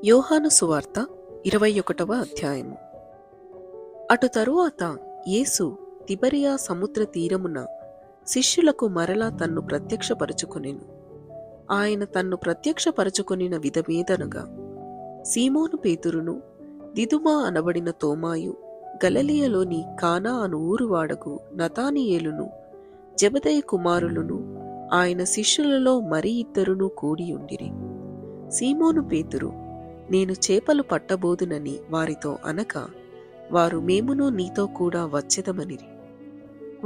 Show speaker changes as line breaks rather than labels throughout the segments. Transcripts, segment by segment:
యోహాను సువార్త 21వ అధ్యాయము. అటు తరువాత యేసు తిబెరియా సముద్ర తీరమున శిష్యులకు మరలా తన్ను ప్రత్యక్షపరచుకొనెను. ఆయన తన్ను ప్రత్యక్షపరచుకొనిన విధమేదనగా, సీమోను పేతురును, దిదుమా అనబడిన తోమాయు, గలిలయలోని కానా అను ఊరువాడగు నతానియేలును, జెబెదయి కుమారులును, ఆయన శిష్యులలో మరి ఇద్దరును కూడియుండిరి. సీమోను పేతురు, నేను చేపలు పట్టబోదునని వారితో అనక, వారు మేమును నీతో కూడా వచ్చెదమనిరి.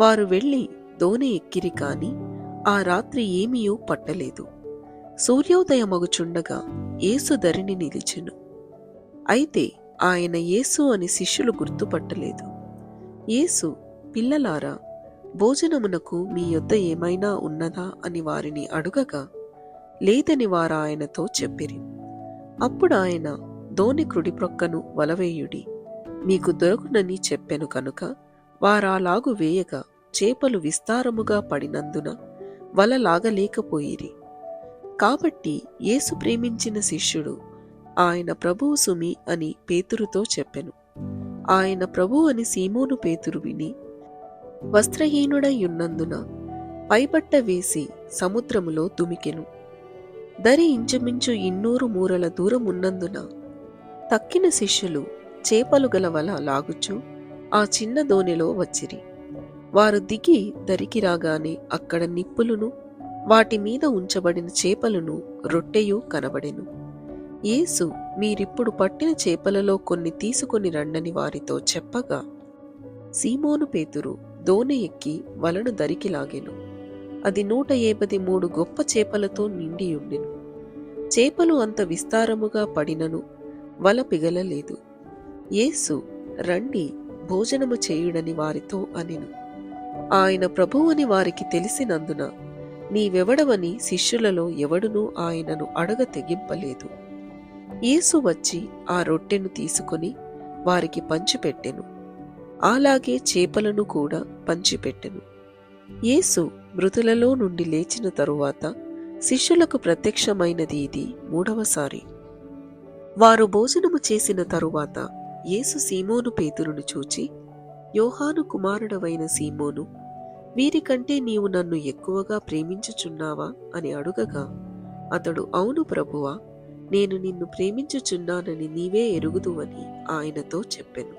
వారు వెళ్లి దోణి ఎక్కిరి కాని ఆ రాత్రి ఏమీయూ పట్టలేదు. సూర్యోదయమగుచుండగా యేసు ధరిని నిలిచెను. అయితే ఆయన యేసు అని శిష్యులు గుర్తుపట్టలేదు. యేసు, పిల్లలారా, భోజనమునకు మీ యొద్ద ఏమైనా ఉన్నదా అని వారిని అడుగగా, లేదని వారాయనతో చెప్పిరి. అప్పుడు ఆయన, దోణి కుడి ప్రక్కను వలవేయుడి, మీకు దొరకునని చెప్పెను కనుక వారాలాగు వేయగా చేపలు విస్తారముగా పడినందున వల లాగలేకపోయిరి. కాబట్టి యేసు ప్రేమించిన శిష్యుడు, ఆయన ప్రభువు సుమి అని పేతురుతో చెప్పెను. ఆయన ప్రభువు అని సీమోను పేతురు విని, వస్త్రహీనుడై ఉన్నందున పైబట్ట వేసి సముద్రములో దుమికెను. దరి ఇంచుమించు 200 మూరల దూరమున్నందున తక్కిన శిష్యులు చేపలు గల వల లాగుచు ఆ చిన్న దోణిలో వచ్చిరి. వారు దిగి దరికి రాగానే అక్కడ నిప్పులును, వాటి మీద ఉంచబడిన చేపలును, రొట్టెయు కనబడెను. యేసు, మీరిప్పుడు పట్టిన చేపలలో కొన్ని తీసుకొని రండని వారితో చెప్పగా, సీమోను పేతురు దోణి ఎక్కి వలను దరికి లాగెను. అది 183 గొప్ప చేపలతో నిండియుండెను. చేపలు అంత విస్తారముగా పడినను వల పిగలలేదు. యేసు, రండి, భోజనము చేయుడని వారితో అనెను. ఆయన ప్రభువని వారికి తెలిసినందున నీవెవడవని శిష్యులలో ఎవడునూ ఆయనను అడగ తెగింపలేదు. యేసు వచ్చి ఆ రొట్టెను తీసుకొని వారికి పంచిపెట్టెను. అలాగే చేపలను కూడా పంచిపెట్టెను. యేసు మృతులలో నుండి లేచిన తరువాత శిష్యులకు ప్రత్యక్షమైనది ఇది 3వసారి. వారు భోజనము చేసిన తరువాత యేసు సీమోను పేతురును చూచి, యోహాను కుమారుడవైన సీమోను, వీరికంటే నీవు నన్ను ఎక్కువగా ప్రేమించుచున్నావా అని అడుగగా, అతడు, అవును ప్రభువా, నేను నిన్ను ప్రేమించుచున్నానని నీవే ఎరుగుదువని ఆయనతో చెప్పెను.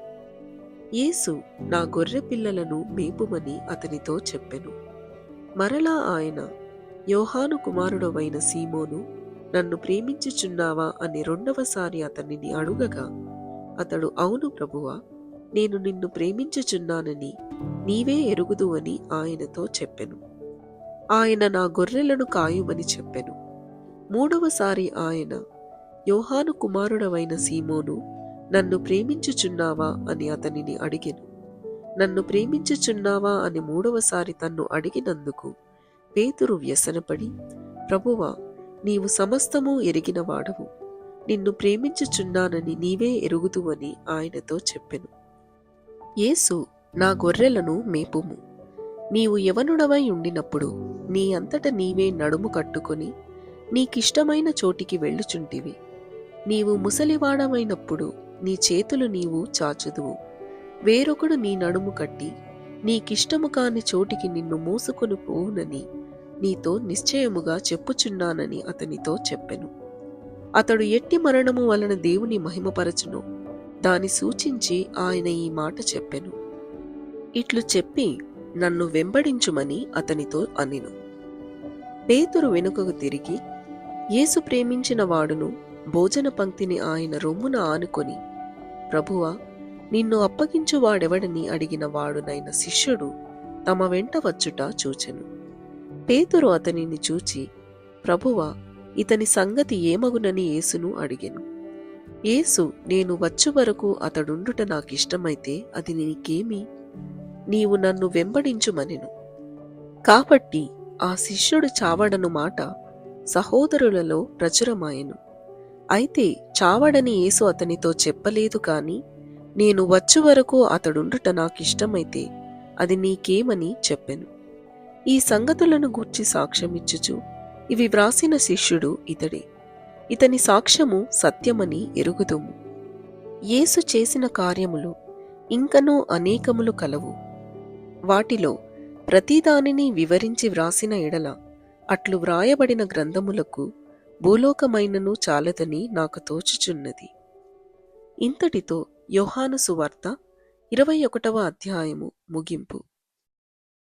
యేసు, నా గొర్రె పిల్లలను మేపుమని అతనితో చెప్పెను. మరలా ఆయన, యోహాను కుమారుడవైన సీమోను, నన్ను ప్రేమించుచున్నావా అని 2వసారి అతనిని అడుగగా, అతడు, అవును ప్రభువా, నేను నిన్ను ప్రేమించుచున్నానని నీవే ఎరుగుదువని ఆయనతో చెప్పెను. ఆయన నా గొర్రెలను కాయుమని చెప్పెను. 3వసారి ఆయన, యోహాను కుమారుడవైన సీమోను, నన్ను ప్రేమించుచున్నావా అని అతనిని అడిగెను. నన్ను ప్రేమించుచున్నావా అని 3వసారి తన్ను అడిగినందుకు పేతురు వ్యసనపడి, ప్రభువా, నీవు సమస్తము ఎరిగిన వాడవు, నిన్ను ప్రేమించుచున్నానని నీవే ఎరుగుదువని ఆయనతో చెప్పెను. యేసు, నా గొర్రెలను మేపుము. నీవు యవనుడవై ఉండినప్పుడు నీ అంతట నీవే నడుము కట్టుకొని నీకిష్టమైన చోటికి వెళ్ళుచుంటివి. నీవు ముసలివాడమైనప్పుడు నీ చేతులు నీవు చాచుదువు. వేరొకడు నీ నడుము కట్టి నీకిష్టము కాని చోటికి నిన్ను మోసుకొని పోవునని నీతో నిశ్చయముగా చెప్పుచున్నానని అతనితో చెప్పెను. అతడు ఎట్టి మరణము వలన దేవుని మహిమపరచును దాని సూచించి ఆయన ఈ మాట చెప్పెను. ఇట్లు చెప్పి నన్ను వెంబడించుమని అతనితో అనెను. పేతురు వెనుకకు తిరిగి, యేసు ప్రేమించిన వాడును భోజన పంక్తిని ఆయన రొమ్మున ఆనుకొని, ప్రభువా, నిన్ను అప్పగించువాడెవడని అడిగిన వాడునైన శిష్యుడు తమ వెంట వచ్చుట చూచెను. పేతురు అతనిని చూచి, ప్రభువా, ఇతని సంగతి ఏమగునని యేసును అడిగెను. యేసు, నేను వచ్చు వరకు అతడుండుట నాకిష్టమైతే అది నీకేమి? నీవు నన్ను వెంబడించుమనెను. కాబట్టి ఆ శిష్యుడు చావడను మాట సహోదరులలో ప్రచురమాయెను. అయితే చావడని యేసు అతనితో చెప్పలేదు కాని, నేను వచ్చు వరకు అతడుండుట నాకిష్టమైతే అది నీకేమని చెప్పెను. ఈ సంగతులను గూర్చి సాక్ష్యమిచ్చుచు, ఇవి వ్రాసిన శిష్యుడు ఇతడే. ఇతని సాక్ష్యము సత్యమని ఎరుగుదుము. యేసు చేసిన కార్యములు ఇంకనూ అనేకములు కలవు. వాటిలో ప్రతిదానిని వివరించి వ్రాసిన ఎడల అట్లు వ్రాయబడిన గ్రంథములకు భూలోకమైనను చాలదని నాకు తోచుచున్నది. ఇంతటితో యోహాను సువార్త 21వ అధ్యాయము ముగింపు.